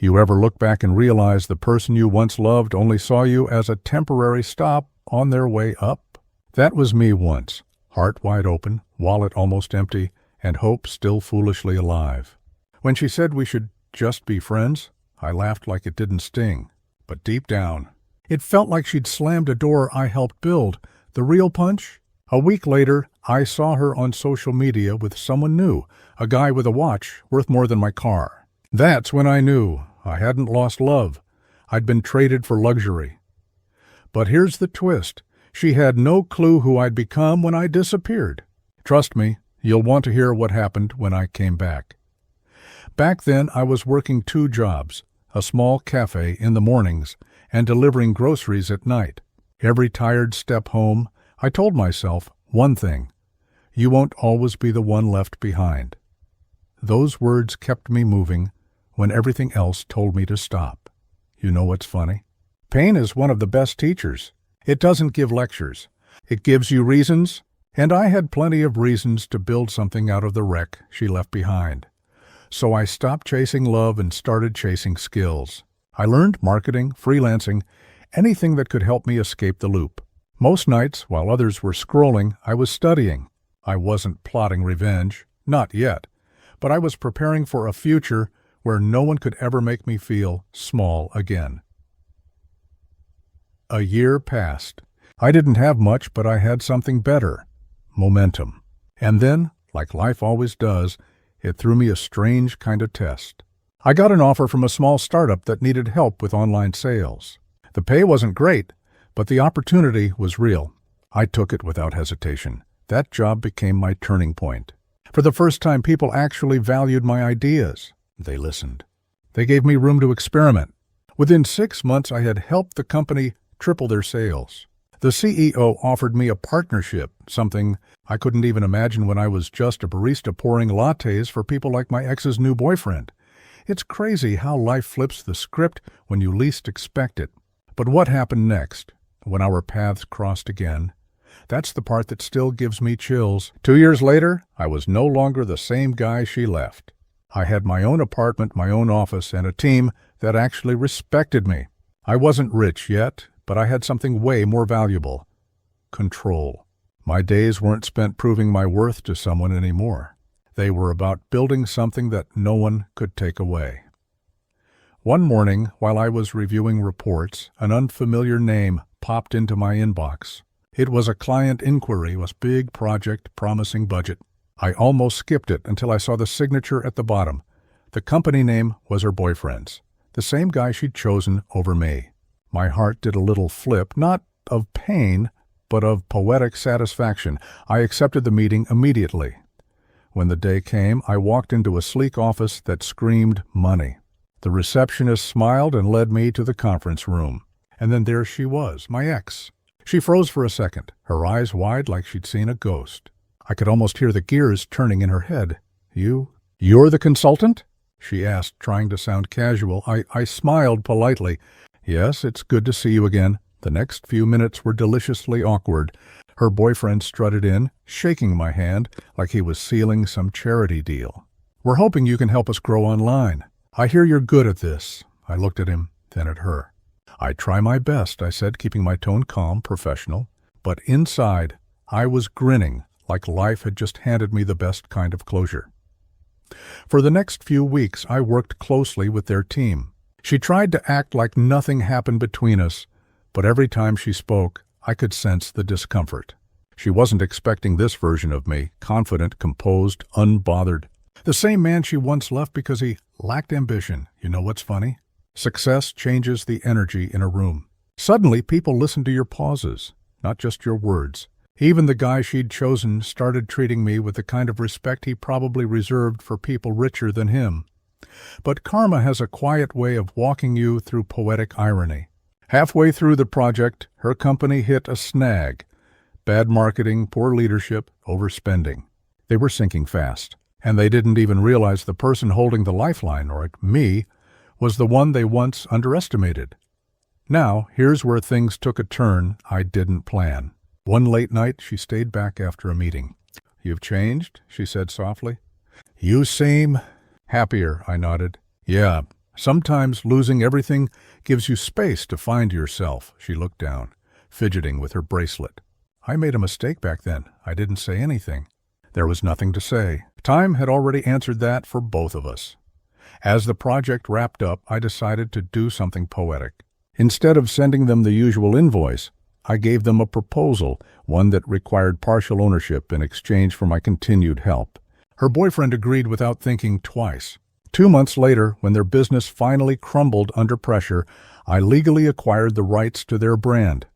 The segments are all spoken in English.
You ever look back and realize the person you once loved only saw you as a temporary stop on their way up? That was me once, heart wide open, wallet almost empty, and hope still foolishly alive. When she said we should just be friends, I laughed like it didn't sting. But deep down, it felt like she'd slammed a door I helped build. The real punch? A week later, I saw her on social media with someone new, a guy with a watch worth more than my car. That's when I knew I hadn't lost love. I'd been traded for luxury. But here's the twist. She had no clue who I'd become when I disappeared. Trust me, you'll want to hear what happened when I came back. Back then, I was working 2 jobs, a small cafe in the mornings and delivering groceries at night. Every tired step home, I told myself one thing: you won't always be the one left behind. Those words kept me moving when everything else told me to stop. You know what's funny? Pain is one of the best teachers. It doesn't give lectures. It gives you reasons, and I had plenty of reasons to build something out of the wreck she left behind. So I stopped chasing love and started chasing skills. I learned marketing, freelancing, anything that could help me escape the loop. Most nights, while others were scrolling, I was studying. I wasn't plotting revenge, not yet, but I was preparing for a future where no one could ever make me feel small again. A year passed. I didn't have much, but I had something better: momentum. And then, like life always does, it threw me a strange kind of test. I got an offer from a small startup that needed help with online sales. The pay wasn't great, but the opportunity was real. I took it without hesitation. That job became my turning point. For the first time, people actually valued my ideas. They listened. They gave me room to experiment. Within 6 months, I had helped the company triple their sales. The CEO offered me a partnership, something I couldn't even imagine when I was just a barista pouring lattes for people like my ex's new boyfriend. It's crazy how life flips the script when you least expect it. But what happened next, when our paths crossed again? That's the part that still gives me chills. 2 years later, I was no longer the same guy she left. I had my own apartment, my own office, and a team that actually respected me. I wasn't rich yet, but I had something way more valuable: control. My days weren't spent proving my worth to someone anymore. They were about building something that no one could take away. One morning, while I was reviewing reports, an unfamiliar name popped into my inbox. It was a client inquiry, a big project, promising budget. I almost skipped it until I saw the signature at the bottom. The company name was her boyfriend's, the same guy she'd chosen over me. My heart did a little flip, not of pain, but of poetic satisfaction. I accepted the meeting immediately. When the day came, I walked into a sleek office that screamed money. The receptionist smiled and led me to the conference room. And then there she was, my ex. She froze for a second, her eyes wide like she'd seen a ghost. I could almost hear the gears turning in her head. You're the consultant?" she asked, trying to sound casual. I smiled politely. "Yes, it's good to see you again." The next few minutes were deliciously awkward. Her boyfriend strutted in, shaking my hand like he was sealing some charity deal. "We're hoping you can help us grow online. I hear you're good at this." I looked at him, then at her. "I try my best," I said, keeping my tone calm, professional. But inside, I was grinning like life had just handed me the best kind of closure. For the next few weeks, I worked closely with their team. She tried to act like nothing happened between us, but every time she spoke, I could sense the discomfort. She wasn't expecting this version of me, confident, composed, unbothered. The same man she once left because he lacked ambition. You know what's funny? Success changes the energy in a room. Suddenly, people listen to your pauses, not just your words. Even the guy she'd chosen started treating me with the kind of respect he probably reserved for people richer than him. But karma has a quiet way of walking you through poetic irony. Halfway through the project, her company hit a snag. Bad marketing, poor leadership, overspending. They were sinking fast, and they didn't even realize the person holding the lifeline, or me, was the one they once underestimated. Now, here's where things took a turn I didn't plan. One late night, she stayed back after a meeting. "You've changed," she said softly. "You seem happier," I nodded. "Yeah, Sometimes losing everything gives you space to find yourself. She looked down, fidgeting with her bracelet. I made a mistake back then. I didn't say anything. There was nothing to say. Time had already answered that for both of us. As the project wrapped up, I decided to do something poetic. Instead of sending them the usual invoice, I gave them a proposal, one that required partial ownership in exchange for my continued help. Her boyfriend agreed without thinking twice. 2 months later, when their business finally crumbled under pressure, I legally acquired the rights to their brand.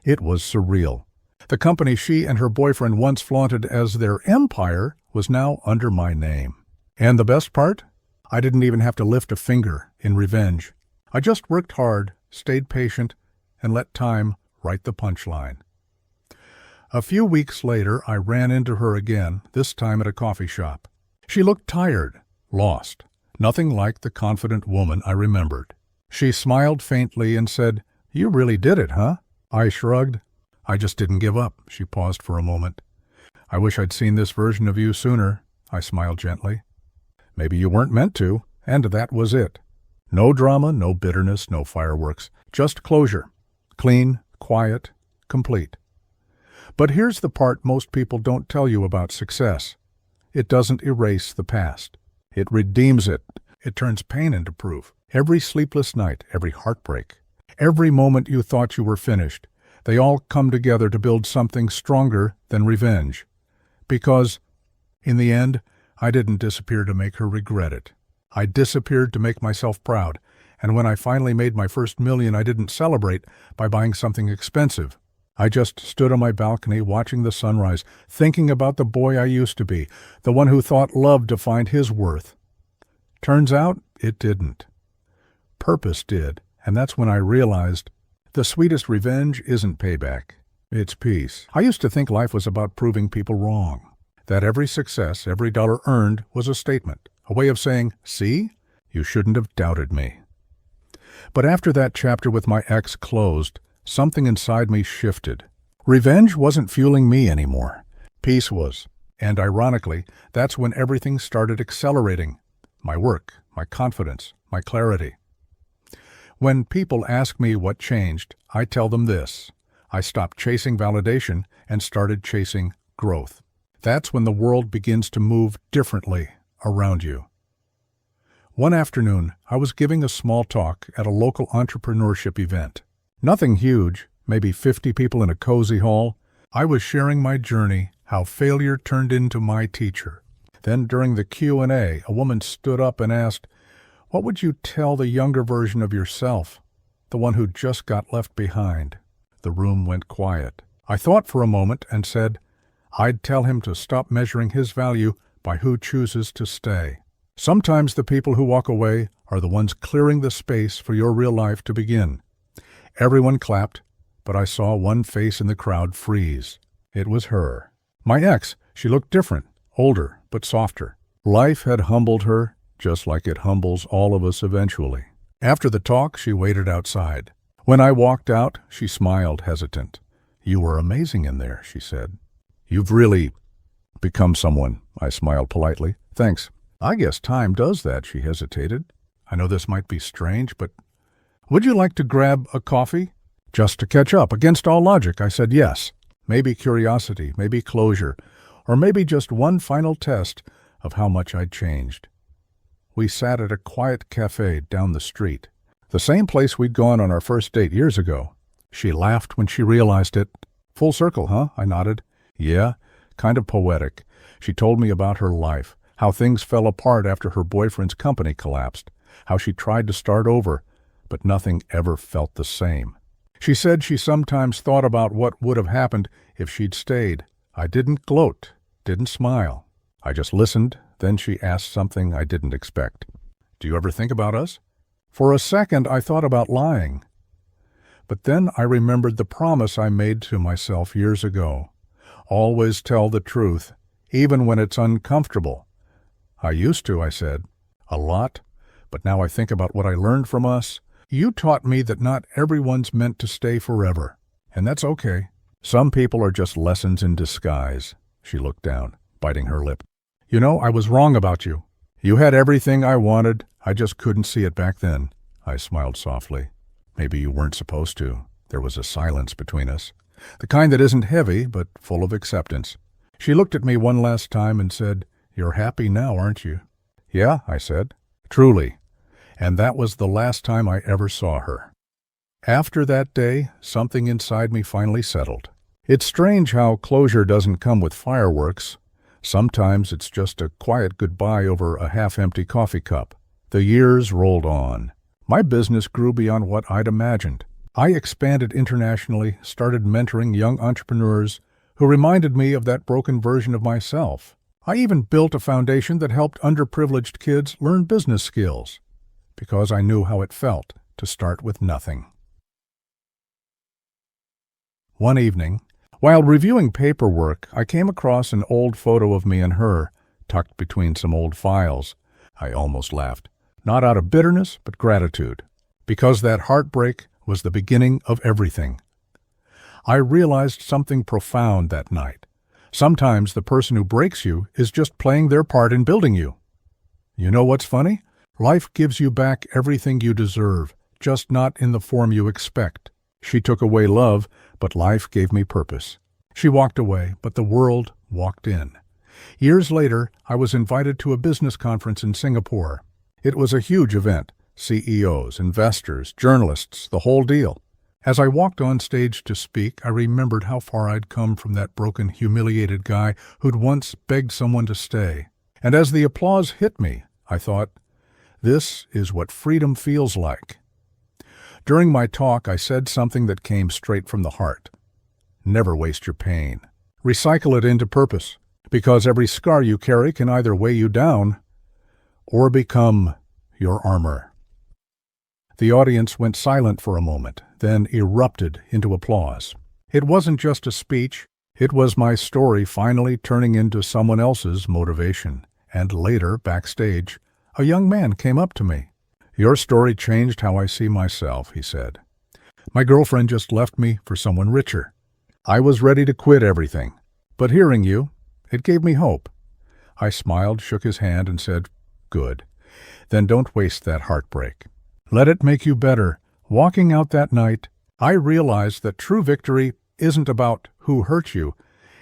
It was surreal. The company she and her boyfriend once flaunted as their empire was now under my name. And the best part? I didn't even have to lift a finger in revenge. I just worked hard, stayed patient, and let time write the punchline. A few weeks later, I ran into her again, this time at a coffee shop. She looked tired, lost, nothing like the confident woman I remembered. She smiled faintly and said, "You really did it, huh?" I shrugged. "I just didn't give up." She paused for a moment. "I wish I'd seen this version of you sooner," I smiled gently. "Maybe you weren't meant to," and that was it. No drama, no bitterness, no fireworks, just closure. Clean, quiet, complete. But here's the part most people don't tell you about success. It doesn't erase the past. It redeems it. It turns pain into proof. Every sleepless night, every heartbreak, every moment you thought you were finished, they all come together to build something stronger than revenge. Because, in the end, I didn't disappear to make her regret it. I disappeared to make myself proud, and when I finally made my first million, I didn't celebrate by buying something expensive. I just stood on my balcony watching the sunrise, thinking about the boy I used to be, the one who thought love defined his worth. Turns out, it didn't. Purpose did, and that's when I realized the sweetest revenge isn't payback. It's peace. I used to think life was about proving people wrong. That every success, every dollar earned, was a statement, a way of saying, "See, you shouldn't have doubted me." But after that chapter with my ex closed, something inside me shifted. Revenge wasn't fueling me anymore. Peace was. And ironically, that's when everything started accelerating. My work, my confidence, my clarity. When people ask me what changed, I tell them this. I stopped chasing validation and started chasing growth. That's when the world begins to move differently around you. One afternoon, I was giving a small talk at a local entrepreneurship event. Nothing huge, maybe 50 people in a cozy hall. I was sharing my journey, how failure turned into my teacher. Then during the Q&A, a woman stood up and asked, "What would you tell the younger version of yourself, the one who just got left behind?" The room went quiet. I thought for a moment and said, I'd tell him to stop measuring his value by who chooses to stay. Sometimes the people who walk away are the ones clearing the space for your real life to begin. Everyone clapped, but I saw one face in the crowd freeze. It was her. My ex. She looked different, older, but softer. Life had humbled her, just like it humbles all of us eventually. After the talk, she waited outside. When I walked out, she smiled, hesitant. "You were amazing in there," she said. "You've really become someone," I smiled politely. "Thanks." "I guess time does that," she hesitated. "I know this might be strange, but would you like to grab a coffee?" Just to catch up, against all logic, I said yes. Maybe curiosity, maybe closure, or maybe just one final test of how much I'd changed. We sat at a quiet cafe down the street, the same place we'd gone on our first date years ago. She laughed when she realized it. "Full circle, huh?" I nodded. "Yeah, kind of poetic." She told me about her life, how things fell apart after her boyfriend's company collapsed, how she tried to start over, but nothing ever felt the same. She said she sometimes thought about what would have happened if she'd stayed. I didn't gloat, didn't smile. I just listened, then she asked something I didn't expect. "Do you ever think about us?" For a second, I thought about lying. But then I remembered the promise I made to myself years ago. Always tell the truth, even when it's uncomfortable. "I used to," I said. "A lot. But now I think about what I learned from us. You taught me that not everyone's meant to stay forever. And that's okay. Some people are just lessons in disguise." She looked down, biting her lip. "You know, I was wrong about you. You had everything I wanted. I just couldn't see it back then. I smiled softly. Maybe you weren't supposed to. There was a silence between us. The kind that isn't heavy, but full of acceptance. She looked at me one last time and said, "You're happy now, aren't you?" "Yeah," I said. "Truly." And that was the last time I ever saw her. After that day, something inside me finally settled. It's strange how closure doesn't come with fireworks. Sometimes it's just a quiet goodbye over a half-empty coffee cup. The years rolled on. My business grew beyond what I'd imagined. I expanded internationally, started mentoring young entrepreneurs who reminded me of that broken version of myself. I even built a foundation that helped underprivileged kids learn business skills, because I knew how it felt to start with nothing. One evening, while reviewing paperwork, I came across an old photo of me and her, tucked between some old files. I almost laughed, not out of bitterness, but gratitude, because that heartbreak was the beginning of everything. I realized something profound that night. Sometimes the person who breaks you is just playing their part in building you. You know what's funny? Life gives you back everything you deserve, just not in the form you expect. She took away love, but life gave me purpose. She walked away, but the world walked in. Years later, I was invited to a business conference in Singapore. It was a huge event. CEOs, investors, journalists, the whole deal. As I walked on stage to speak, I remembered how far I'd come from that broken, humiliated guy who'd once begged someone to stay. And as the applause hit me, I thought, this is what freedom feels like. During my talk, I said something that came straight from the heart. Never waste your pain. Recycle it into purpose, because every scar you carry can either weigh you down or become your armor. The audience went silent for a moment, then erupted into applause. It wasn't just a speech, it was my story finally turning into someone else's motivation. And later, backstage, a young man came up to me. "Your story changed how I see myself," he said. "My girlfriend just left me for someone richer. I was ready to quit everything, but hearing you, it gave me hope." I smiled, shook his hand, and said, "Good. Then don't waste that heartbreak. Let it make you better." Walking out that night, I realized that true victory isn't about who hurt you.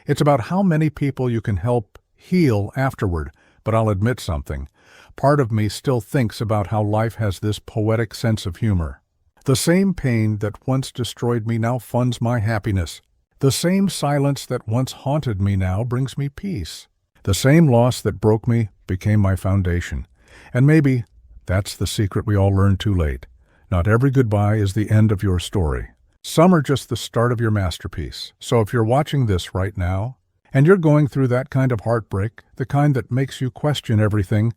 It's about how many people you can help heal afterward. But I'll admit something. Part of me still thinks about how life has this poetic sense of humor. The same pain that once destroyed me now funds my happiness. The same silence that once haunted me now brings me peace. The same loss that broke me became my foundation. And maybe that's the secret we all learned too late. Not every goodbye is the end of your story. Some are just the start of your masterpiece. So if you're watching this right now, and you're going through that kind of heartbreak, the kind that makes you question everything,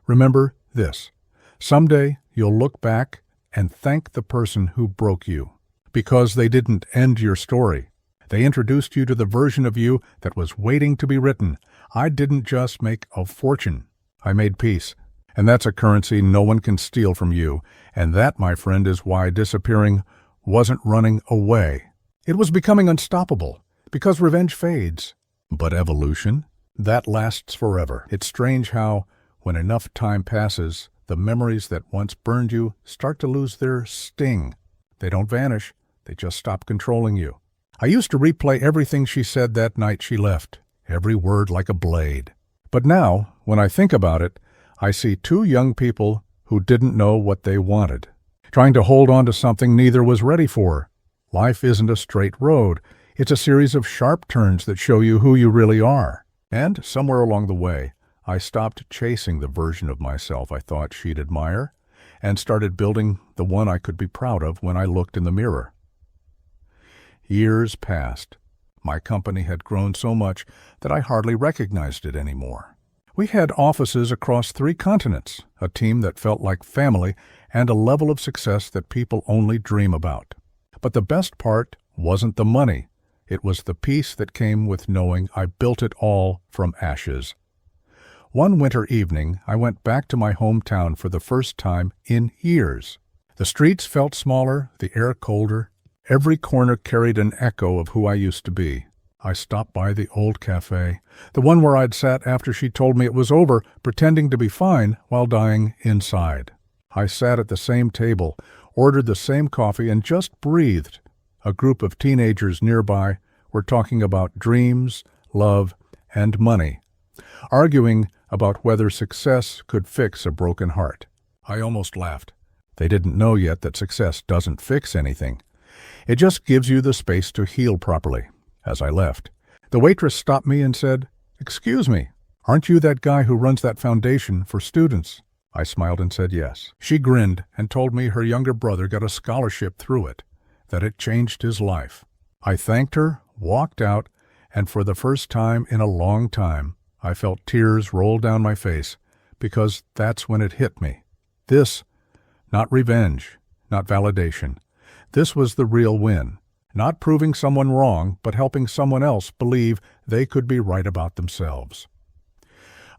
remember this. Someday you'll look back and thank the person who broke you, because they didn't end your story. They introduced you to the version of you that was waiting to be written. I didn't just make a fortune. I made peace. And that's a currency no one can steal from you. And that, my friend, is why disappearing wasn't running away. It was becoming unstoppable, because revenge fades. But evolution, that lasts forever. It's strange how, when enough time passes, the memories that once burned you start to lose their sting. They don't vanish, they just stop controlling you. I used to replay everything she said that night she left, every word like a blade. But now, when I think about it, I see two young people who didn't know what they wanted, trying to hold on to something neither was ready for. Life isn't a straight road. It's a series of sharp turns that show you who you really are. And somewhere along the way, I stopped chasing the version of myself I thought she'd admire and started building the one I could be proud of when I looked in the mirror. Years passed. My company had grown so much that I hardly recognized it anymore. We had offices across 3 continents, a team that felt like family, and a level of success that people only dream about. But the best part wasn't the money. It was the peace that came with knowing I built it all from ashes. One winter evening, I went back to my hometown for the first time in years. The streets felt smaller, the air colder. Every corner carried an echo of who I used to be. I stopped by the old cafe, the one where I'd sat after she told me it was over, pretending to be fine while dying inside. I sat at the same table, ordered the same coffee, and just breathed. A group of teenagers nearby were talking about dreams, love, and money, arguing about whether success could fix a broken heart. I almost laughed. They didn't know yet that success doesn't fix anything. It just gives you the space to heal properly. As I left, the waitress stopped me and said, "Excuse me, aren't you that guy who runs that foundation for students?" I smiled and said yes. She grinned and told me her younger brother got a scholarship through it, that it changed his life. I thanked her, walked out, and for the first time in a long time, I felt tears roll down my face, because that's when it hit me. This, not revenge, not validation. This was the real win. Not proving someone wrong, but helping someone else believe they could be right about themselves.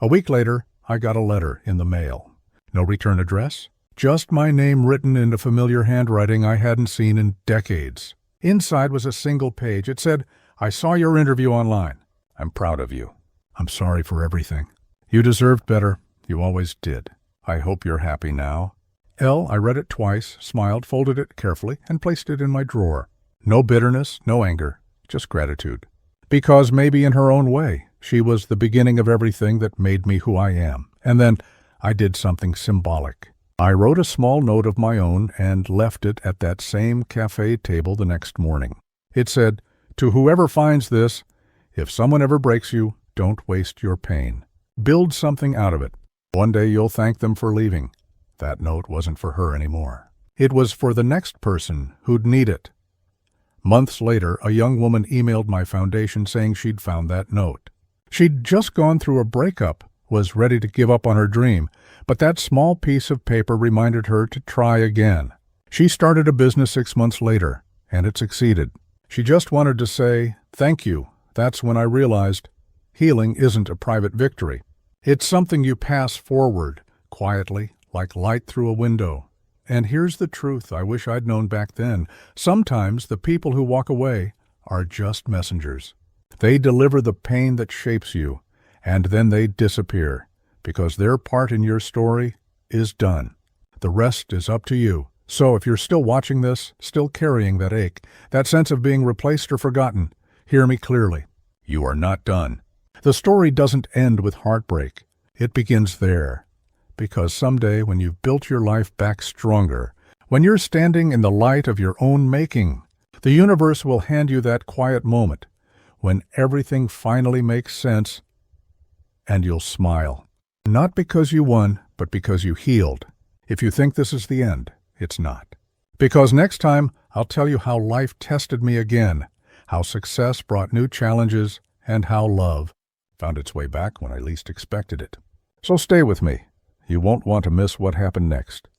A week later, I got a letter in the mail. No return address, just my name written in a familiar handwriting I hadn't seen in decades. Inside was a single page. It said, "I saw your interview online. I'm proud of you. I'm sorry for everything. You deserved better. You always did. I hope you're happy now." I read it twice, smiled, folded it carefully, and placed it in my drawer. No bitterness, no anger, just gratitude. Because maybe in her own way, she was the beginning of everything that made me who I am. And then I did something symbolic. I wrote a small note of my own and left it at that same cafe table the next morning. It said, "To whoever finds this, if someone ever breaks you, don't waste your pain. Build something out of it. One day you'll thank them for leaving." That note wasn't for her anymore. It was for the next person who'd need it. Months later, a young woman emailed my foundation saying she'd found that note. She'd just gone through a breakup, was ready to give up on her dream, but that small piece of paper reminded her to try again. She started a business 6 months later, and it succeeded. She just wanted to say, "Thank you." That's when I realized healing isn't a private victory. It's something you pass forward, quietly, like light through a window. And here's the truth I wish I'd known back then. Sometimes the people who walk away are just messengers. They deliver the pain that shapes you, and then they disappear, because their part in your story is done. The rest is up to you. So if you're still watching this, still carrying that ache, that sense of being replaced or forgotten, hear me clearly. You are not done. The story doesn't end with heartbreak. It begins there. Because someday when you've built your life back stronger, when you're standing in the light of your own making, the universe will hand you that quiet moment when everything finally makes sense, and you'll smile. Not because you won, but because you healed. If you think this is the end, it's not. Because next time, I'll tell you how life tested me again, how success brought new challenges, and how love found its way back when I least expected it. So stay with me. You won't want to miss what happened next.